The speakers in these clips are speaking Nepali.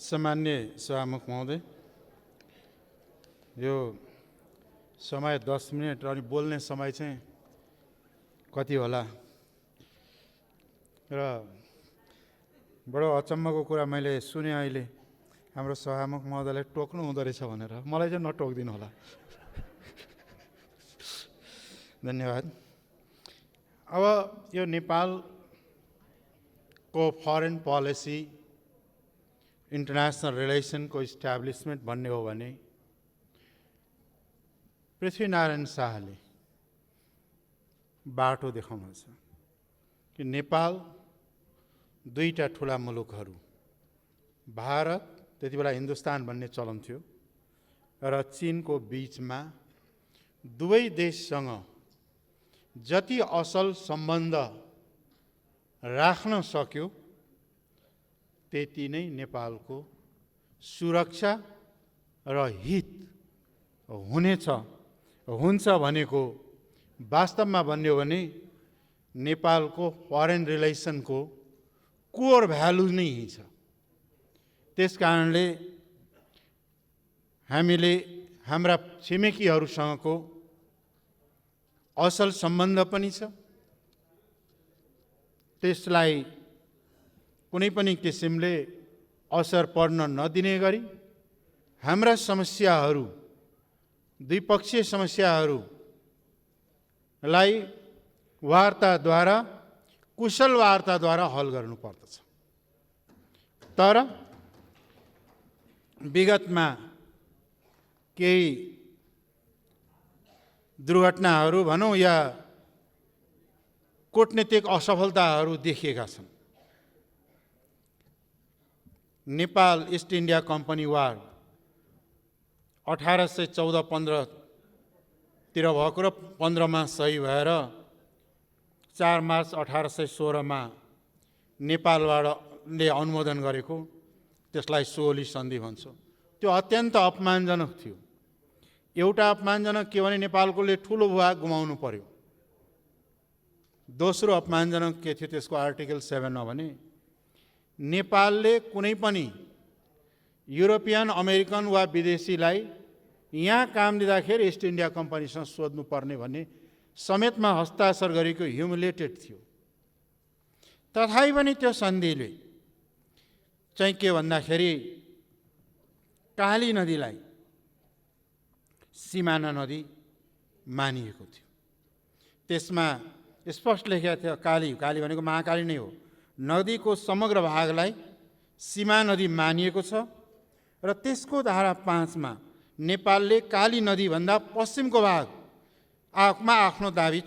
सामान्य सभामुख महोदय, यो समय 10 मिनट अनि बोल्ने समय चाहिँ कति होला र बडो अचम्मको कुरा मैले सुने अहिले हाम्रो सभामुख महोदयले टोक्नु हुँदो रहेछ भनेर। मलाई चाहिँ नटोक्दिनु होला। धन्यवाद। अब यो नेपालको फरेन पोलिसी इन्टरनेसनल रिलेसनको इस्टाब्लिसमेन्ट भन्ने हो भने पृथ्वीनारायण शाहले बाटो देखाउनुहुन्छ कि नेपाल दुईटा ठुला मुलुकहरू, भारत, त्यति बेला हिन्दुस्तान भन्ने चलन थियो, र चीनको बीचमा दुवै देशसँग जति असल सम्बन्ध राख्न सक्यो त्यति नै नेपालको सुरक्षा र हित हुन्छ भनेको वास्तवमा भन्यो भने नेपालको फरेन रिलेसनको कोर भ्यालु नै छ। त्यसकारणले हामीले हाम्रा छिमेकीहरूसँगको असल सम्बन्ध पनि छ, त्यसलाई कुनै पनि किसिमले असर पर्न नदिने गरी हाम्रा समस्याहरू, द्विपक्षीय समस्याहरूलाई वार्ताद्वारा, कुशल वार्ताद्वारा हल गर्नुपर्दछ। तर विगतमा केही दुर्घटनाहरू भनौँ या कूटनीतिक असफलताहरू देखिएका छन्। नेपाल इस्ट इन्डिया कम्पनी वार 1814-15 तिर भएको र 15 मा सही भएर 4 मार्च 1816 नेपालले अनुमोदन गरेको, त्यसलाई सोली सन्धि भन्छ। त्यो अत्यन्त अपमानजनक थियो। एउटा अपमानजनक के भने नेपालकोले ठुलो भूभाग गुमाउनु पर्यो। दोस्रो अपमानजनक के थियो त्यसको आर्टिकल 7 मा भने नेपालले कुनै पनि युरोपियन, अमेरिकन वा विदेशीलाई यहाँ काम दिँदाखेरि इस्ट इन्डिया कम्पनीसँग सोध्नुपर्ने भन्ने समेतमा हस्ताक्षर गरेको ह्युमिलेटेड थियो। तथापि पनि त्यो सन्धिले चाहिँ के भन्दाखेरि काली नदीलाई सिमाना नदी मानिएको थियो। त्यसमा स्पष्ट लेखेको थियो काली भनेको महाकाली नै हो। नदीको समग्र भागलाई सीमा नदी मानिएको छ र त्यसको धारा 5 मा नेपालले काली नदीभन्दा पश्चिमको भागमा आफ्नो दाबी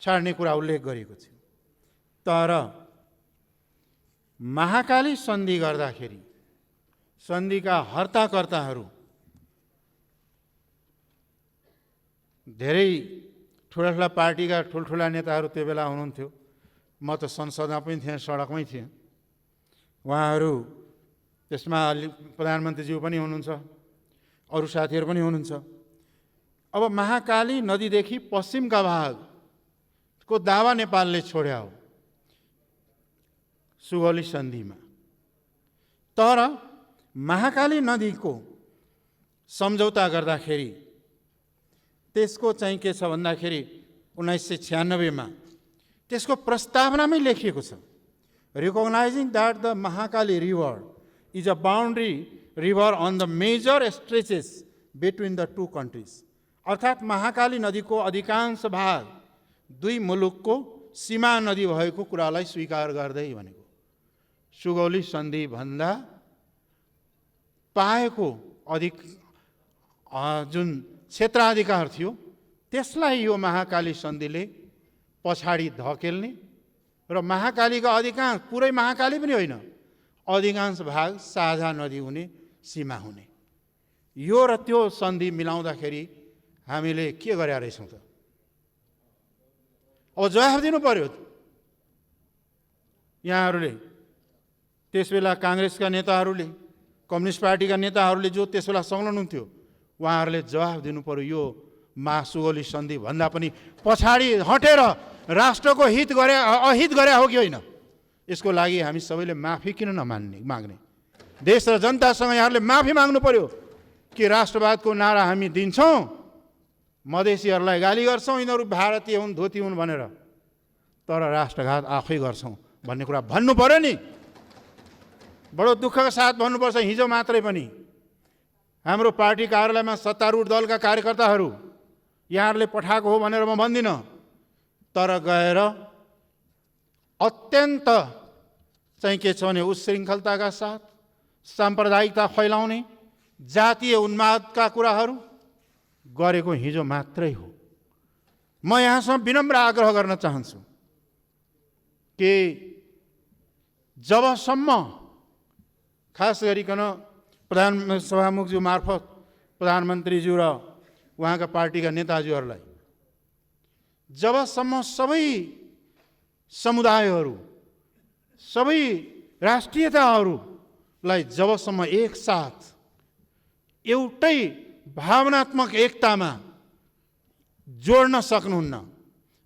छाड्ने कुरा उल्लेख गरेको थियो। तर महाकाली सन्धि गर्दाखेरि सन्धिका हर्ताकर्ताहरू धेरै ठुला पार्टीका ठुल्ठुला नेताहरू त्यो बेला हुनुहुन्थ्यो। म त संसदमा पनि थिएँ, सडकमै थिएँ। उहाँहरू त्यसमा प्रधानमन्त्रीज्यू पनि हुनुहुन्छ, अरू साथीहरू पनि हुनुहुन्छ। अब महाकाली नदीदेखि पश्चिमका भागको दावा नेपालले छोड्या हो सुगौली सन्धिमा। तर महाकाली नदीको सम्झौता गर्दाखेरि त्यसको चाहिँ के छ भन्दाखेरि 1996 मा त्यसको प्रस्तावनामै लेखिएको छ, recognising that the Mahakali river is a boundary river on the major stretches between the two countries. अर्थात् महाकाली नदीको अधिकांश भाग दुई मुलुकको सीमा नदी भएको कुरालाई स्वीकार गर्दै भनेको सुगौली सन्धि भन्दा पाएको जुन क्षेत्राधिकार थियो त्यसलाई यो महाकाली सन्धिले पछाडि धकेल्ने र महाकालीका अधिकांश, पुरै महाकाली पनि होइन, अधिकांश भाग साझा नदी हुने, सीमा हुने। यो र त्यो सन्धि मिलाउँदाखेरि हामीले के गरेका रहेछौँ त? अब जवाफ दिनु पर्यो। यहाँहरूले त्यसबेला काङ्ग्रेसका नेताहरूले, कम्युनिस्ट पार्टीका नेताहरूले जो त्यसबेला संलग्न हुन्थ्यो, उहाँहरूले जवाफ दिनु पर्यो। यो सुगौली सन्धि भन्दा पनि पछाडि हटेर राष्ट्रको अहित गरे हो कि होइन? यसको लागि हामी सबैले माफी किन माग्ने? देश र जनतासँग यहाँहरूले माफी माग्नु पर्यो कि राष्ट्रवादको नारा हामी दिन्छौँ, मधेसीहरूलाई गाली गर्छौँ, यिनीहरू भारतीय हुन्, धोती हुन् भनेर, तर राष्ट्रघात आफै गर्छौँ भन्ने कुरा भन्नु पर्यो नि। बडो दुःखका साथ भन्नुपर्छ, हिजो मात्रै पनि हाम्रो पार्टी कार्यालयमा सत्तारूढ दलका कार्यकर्ताहरू यहाँहरूले पठाएको हो भनेर म भन्दिनँ, तर गएर अत्यन्त चाहिँ के छ भने उच्छृङ्खलताका साथ साम्प्रदायिकता फैलाउने, जातीय उन्मादका कुराहरू गरेको हिजो मात्रै हो। म यहाँसँग विनम्र आग्रह गर्न चाहन्छु कि जबसम्म खास गरिकन प्रधान सभामुखज्यू मार्फत प्रधानमन्त्रीज्यू र उहाँका पार्टीका नेताज्यूहरूलाई जबसम्म सबै समुदायहरू, सबै राष्ट्रियताहरूलाई जबसम्म एकसाथ एउटै भावनात्मक एकतामा जोड्न सक्नुहुन्न,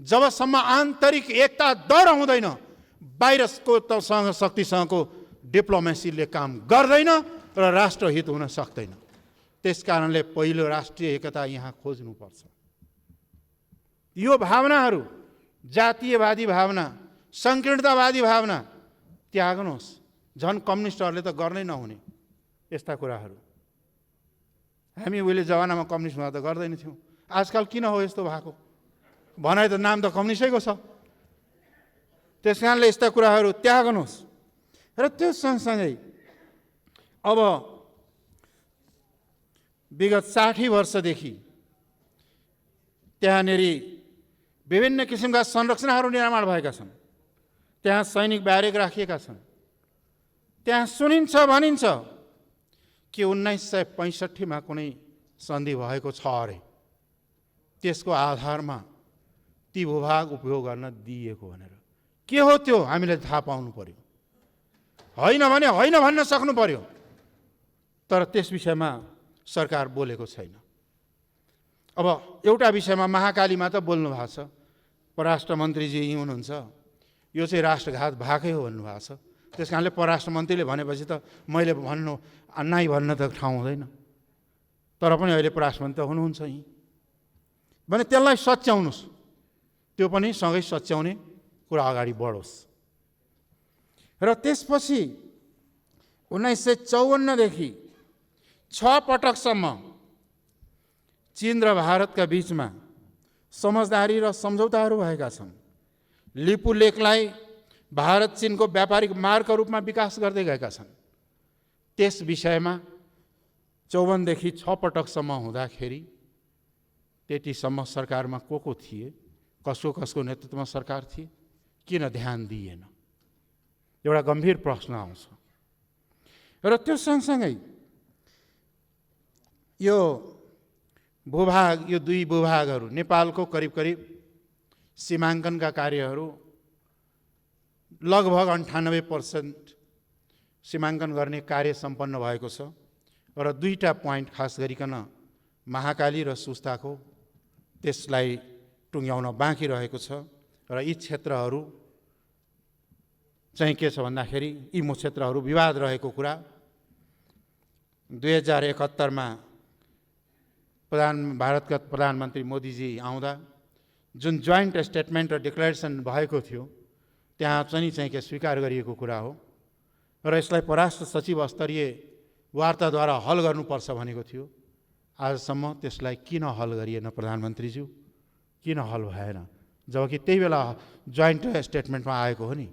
जबसम्म आन्तरिक एकता डर हुँदैन, बाहिरको सँग शक्तिसँगको डिप्लोमेसीले काम गर्दैन र राष्ट्रहित हुन सक्दैन। त्यस कारणले पहिलो राष्ट्रिय एकता यहाँ खोज्नुपर्छ। यो भावनाहरू, जातीयवादी भावना, सङ्कीर्णतावादी भावना त्याग्नुहोस्। झन् कम्युनिस्टहरूले त गर्नै नहुने यस्ता कुराहरू। हामी उहिले जमानामा कम्युनिस्ट हुँदा त गर्दैन थियौँ, आजकल किन हो यस्तो भएको? भनाइ त नाम त कम्युनिस्टैको छ। त्यस कारणले यस्ता कुराहरू त्याग्नुहोस्। र त्यो सँगसँगै अब विगत 60 वर्षदेखि त्यहाँनिर विभिन्न किसिमका संरचनाहरू निर्माण भएका छन्, त्यहाँ सैनिक ब्यारेक राखिएका छन्, त्यहाँ सुनिन्छ भनिन्छ कि 1965 मा कुनै सन्धि भएको छ अरे, त्यसको आधारमा ती भूभाग उपयोग गर्न दिइएको भनेर। के हो त्यो हामीले थाहा पाउनु पर्यो। होइन भने होइन भन्न सक्नु पर्यो, तर त्यस विषयमा सरकार बोलेको छैन। अब एउटा विषयमा महाकालीमा त बोल्नु भएको छ, परराष्ट्र मन्त्रीजी यहीँ हुनुहुन्छ, यो चाहिँ राष्ट्रघात भएकै हो भन्नुभएको छ। त्यस कारणले परराष्ट्र मन्त्रीले भनेपछि त मैले भन्नु नाइ भन्न त ठाउँ हुँदैन, तर पनि अहिले परराष्ट्र मन्त्री त हुनुहुन्छ यहीँ भने त्यसलाई सच्याउनुहोस्, त्यो पनि सँगै सच्याउने कुरा अगाडि बढोस्। र त्यसपछि 1954 देखि 6 पटकसम्म चीन र भारतका बीचमा समझदारी र सम्झौताहरू भएका छन्। लिपु लेकलाई भारत चीनको व्यापारिक मार्गका रूपमा विकास गर्दै गएका छन्। त्यस विषयमा 54 देखि 6 पटकसम्म हुँदाखेरि त्यतिसम्म सरकारमा को थिए, कसको नेतृत्वमा सरकार थिए, किन ध्यान दिइएन? एउटा गम्भीर प्रश्न आउँछ। र त्यो सँगसँगै यो भूभाग, यो दुई भूभागहरू नेपालको करिब करिब सीमाङ्कनका कार्यहरू लगभग 98% सीमाङ्कन गर्ने कार्य सम्पन्न भएको छ। र दुईटा पोइन्ट खास गरिकन महाकाली र सुस्ताको त्यसलाई टुङ्ग्याउन बाँकी रहेको छ। र यी क्षेत्रहरू चाहिँ के छ भन्दाखेरि यी क्षेत्रहरू विवाद रहेको कुरा 2071 मा भारतका प्रधानमन्त्री मोदीजी आउँदा जुन जोइन्ट स्टेटमेन्ट र डिक्लेरेसन भएको थियो त्यहाँ चाहिँ के स्वीकार गरिएको कुरा हो। र यसलाई परराष्ट्र सचिव स्तरीय वार्ताद्वारा हल गर्नुपर्छ भनेको थियो। आजसम्म त्यसलाई किन हल गरिएन प्रधानमन्त्रीज्यू? किन हल भएन? जबकि त्यही बेला जोइन्ट स्टेटमेन्टमा आएको हो नि।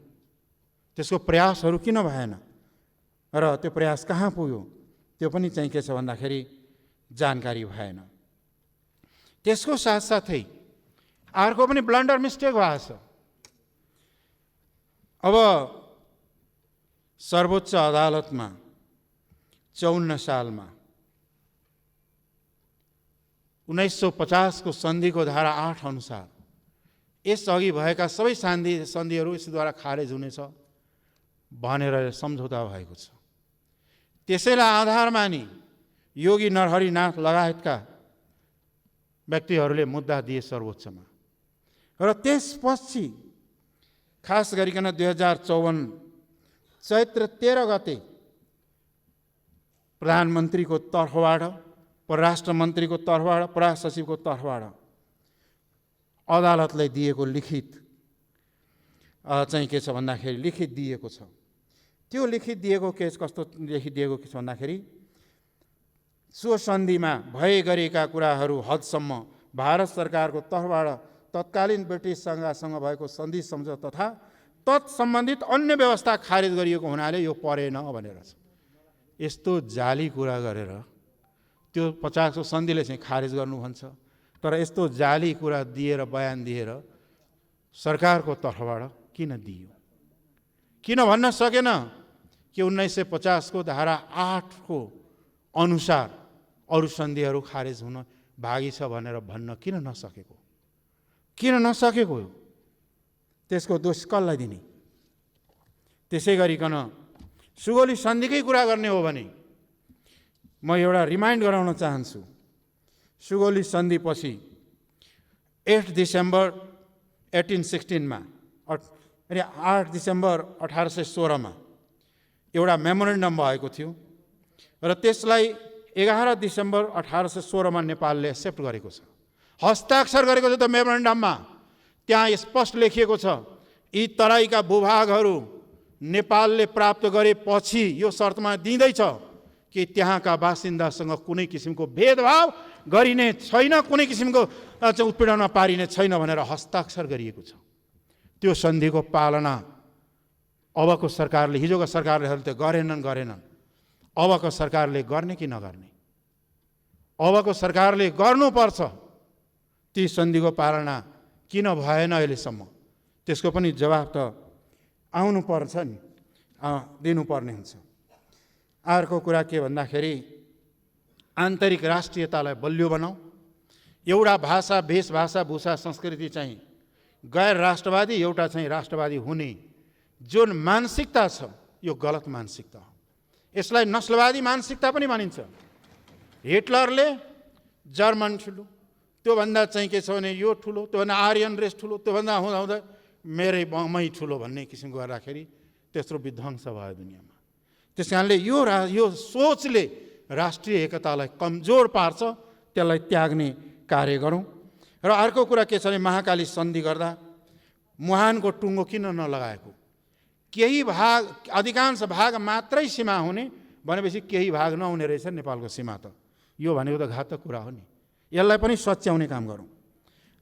त्यसको प्रयासहरू किन भएन र त्यो प्रयास कहाँ पुग्यो त्यो पनि चाहिँ के छ भन्दाखेरि जानकारी भएन। त्यसको साथसाथै अर्को पनि ब्लन्डर मिस्टेक भएको छ। अब सर्वोच्च अदालतमा 54 सालमा 1950 को सन्धिको धारा 8 अनुसार यसअघि भएका सबै सन्धिहरू यसद्वारा खारेज हुनेछ भनेर सम्झौता भएको छ। त्यसैलाई आधारमा नि योगी नरहरिनाथ लगायतका व्यक्तिहरूले मुद्दा दिए सर्वोच्चमा। र त्यसपछि खास गरिकन 2054 चैत्र 13 गते प्रधानमन्त्रीको तर्फबाट, परराष्ट्र मन्त्रीको तर्फबाट, परराष्ट्र सचिवको तर्फबाट अदालतलाई दिएको लिखित चाहिँ के छ भन्दाखेरि लिखित दिएको छ। त्यो लिखित दिएको केस कस्तो लिखित दिएको के छ भन्दाखेरि सो सन्धिमा भए गरेका कुराहरू हदसम्म भारत सरकारको तर्फबाट तत्कालीन ब्रिटिस संघसँग भएको सन्धि सम्झौता तथा तत्सम्बन्धित अन्य व्यवस्था खारेज गरिएको हुनाले यो परेन भनेर छ। यस्तो जाली कुरा गरेर त्यो 50 सन्धिले चाहिँ खारेज गर्नु भन्छ। तर यस्तो जाली कुरा दिएर बयान दिएर सरकारको तर्फबाट किन दियो? किन भन्न सकेन कि 1950 को धारा 8 को अनुसार अरू सन्धिहरू खारेज हुन भागी छ भनेर भन्न किन नसकेको? किन नसकेको? त्यसको दोष कसलाई दिने? त्यसै गरिकन सुगौली सन्धिकै कुरा गर्ने हो भने म एउटा रिमाइन्ड गराउन चाहन्छु। सुगौली सन्धिपछि 8 डिसेम्बर 1816 अनि 8 डिसेम्बर 1816 मा एउटा मेमोरेन्डम भएको थियो र त्यसलाई 11 डिसेम्बर 1816 मा नेपालले एक्सेप्ट गरेको छ, हस्ताक्षर गरेको छ। त्यो मेमोरेन्डममा त्यहाँ स्पष्ट लेखिएको छ यी तराईका भूभागहरू नेपालले प्राप्त गरेपछि यो शर्तमा दिँदैछ कि त्यहाँका बासिन्दासँग कुनै किसिमको भेदभाव गरिने छैन, कुनै किसिमको उत्पीडनमा पारिने छैन भनेर हस्ताक्षर गरिएको छ। त्यो सन्धिको पालना अबको सरकारले, हिजोको सरकारले त गरेनन्। अबको सरकारले गर्ने कि नगर्ने? अबको सरकारले गर्नुपर्छ। ती सन्धिको पालना किन भएन अहिलेसम्म? त्यसको पनि जवाब त आउनुपर्छ नि, दिनुपर्ने हुन्छ। अर्को कुरा के भन्दाखेरि आन्तरिक राष्ट्रियतालाई बलियो बनाऊ। एउटा भाषा, भेषभाषा, भूषा, संस्कृति चाहिँ गैर राष्ट्रवादी, एउटा चाहिँ राष्ट्रवादी हुने जुन मानसिकता छ यो गलत मानसिकता हो। यसलाई नस्लवादी मानसिकता पनि मानिन्छ। हिटलरले जर्मन ठुलो, त्योभन्दा चाहिँ के छ भने यो ठुलो, त्योभन्दा आर्यन रेस ठुलो, त्योभन्दा हुँदा मेरै मै ठुलो भन्ने किसिमको गर्दाखेरि त्यत्रो विध्वंस भयो दुनियाँमा। त्यस कारणले यो सोचले राष्ट्रिय एकतालाई कमजोर पार्छ, त्यसलाई त्याग्ने कार्य गरौँ। र अर्को कुरा के छ भने महाकाली सन्धि गर्दा मुहानको टुङ्गो किन नलगाएको? केही भाग, अधिकांश भाग मात्रै सीमा हुने भनेपछि केही भाग नहुने रहेछ नेपालको सीमा त। यो भनेको त घातक कुरा हो नि। यसलाई पनि सच्याउने काम गरौँ।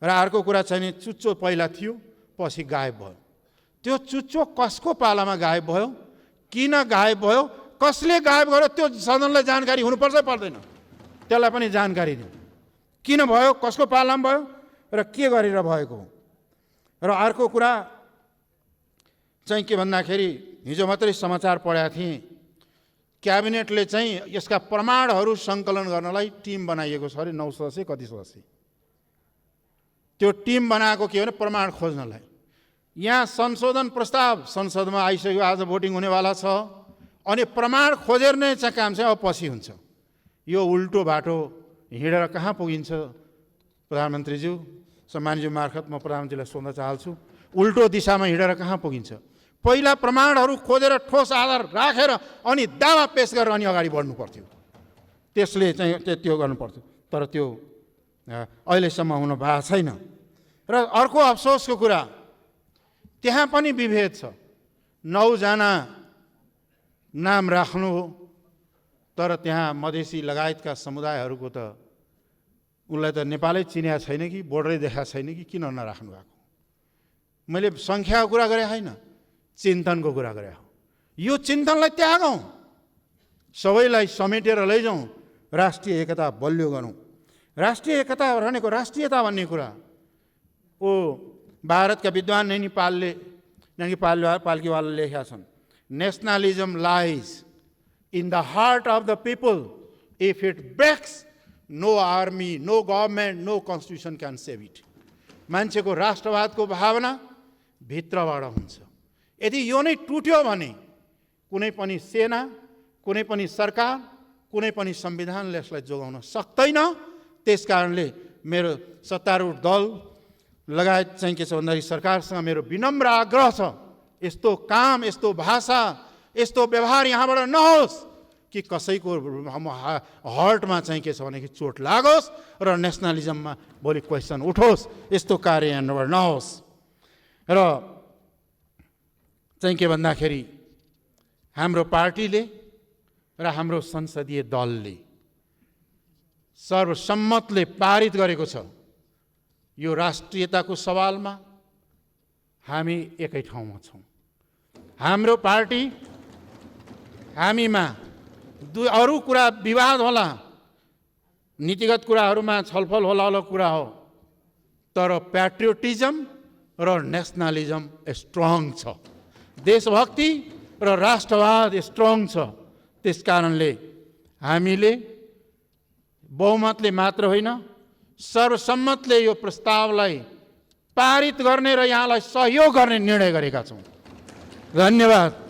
र अर्को कुरा चाहिँ नि चुच्चो पहिला थियो पछि गायब भयो। त्यो चुच्चो कसको पालामा गायब भयो, किन गायब भयो, कसले गायब गर्यो, त्यो सदनलाई जानकारी हुनुपर्छ पर्दैन? त्यसलाई पनि जानकारी दिउँ। किन भयो, कसको पालामा भयो र के गरेर भएको हो। र अर्को कुरा चाहिँ के भन्दाखेरि हिजो मात्रै समाचार पढेको थिएँ, क्याबिनेटले चाहिँ यसका प्रमाणहरू सङ्कलन गर्नलाई टिम बनाइएको छ अरे, 9 सदस्य कति सदस्य। त्यो टिम बनाएको के भने प्रमाण खोज्नलाई। यहाँ संशोधन प्रस्ताव संसदमा आइसक्यो, आज भोटिङ हुनेवाला छ। अनि प्रमाण खोजेर नै चाहिँ काम चाहिँ अब पछि हुन्छ। यो उल्टो बाटो हिँडेर कहाँ पुगिन्छ? प्रधानमन्त्रीज्यू, सम्मानज्यू मार्फत म प्रधानमन्त्रीलाई सोध्न चाहन्छु, उल्टो दिशामा हिँडेर कहाँ पुगिन्छ? पहिला प्रमाणहरू खोजेर ठोस आधार राखेर अनि दावा पेश गरेर अनि अगाडि बढ्नु पर्थ्यो। त्यसले चाहिँ त्यो गर्नुपर्थ्यो। तर त्यो अहिलेसम्म हुन भएको छैन। र अर्को अफसोसको कुरा, त्यहाँ पनि विभेद छ। 9 जना नाम राख्नु हो, तर त्यहाँ मधेसी लगायतका समुदायहरूको त उनलाई त नेपालै चिन्या छैन कि बोर्डरै देखा छैन कि किन नराख्नु भएको? मैले सङ्ख्याको कुरा गरे होइन, चिन्तनको कुरा गरे हो। यो चिन्तनलाई त्यागौँ, सबैलाई समेटेर लैजाउँ, राष्ट्रिय एकता बलियो गरौँ। राष्ट्रिय एकता भनेको राष्ट्रियता भन्ने कुरा ओ भारतका विद्वान नैनी पाल्कीवालले लेखेका छन्, nationalism lies in the heart of the people if it breaks no army, no government, no constitution can save it. मान्छेको राष्ट्रवादको भावना भित्रबाट हुन्छ। यदि यो नै टुट्यो भने कुनै पनि सेना, कुनै पनि सरकार, कुनै पनि संविधानले यसलाई जोगाउन सक्दैन। त्यस कारणले मेरो सत्तारूढ दल लगायत चाहिँ के छ भन्दाखेरि सरकारसँग मेरो विनम्र आग्रह छ, यस्तो काम, यस्तो भाषा, यस्तो व्यवहार यहाँबाट नहोस्। कि कसैको हर्टमा चाहिँ के छ भने चोट लागोस् र नेसनलिजममा भोलि क्वेसन उठोस्, यस्तो कार्य यहाँबाट नहोस्। र चाहिँ के भन्दाखेरि हाम्रो पार्टीले र हाम्रो संसदीय दलले सर्वसम्मतले पारित गरेको छ, यो राष्ट्रियताको सवालमा हामी एकै ठाउँमा छौँ। हाम्रो पार्टी हामीमा अरू कुरा विवाद होला, नीतिगत कुराहरूमा छलफल होला कुरा हो, तर प्याट्रियोटिजम र नेसनलिजम स्ट्रङ छ, देशभक्ति र राष्ट्रवाद स्ट्रङ छ। त्यसकारणले हामीले बहुमतले मात्र होइन सर्वसम्मतले यो प्रस्तावलाई पारित गर्ने र यहाँलाई सहयोग गर्ने निर्णय गरेका छौँ। धन्यवाद।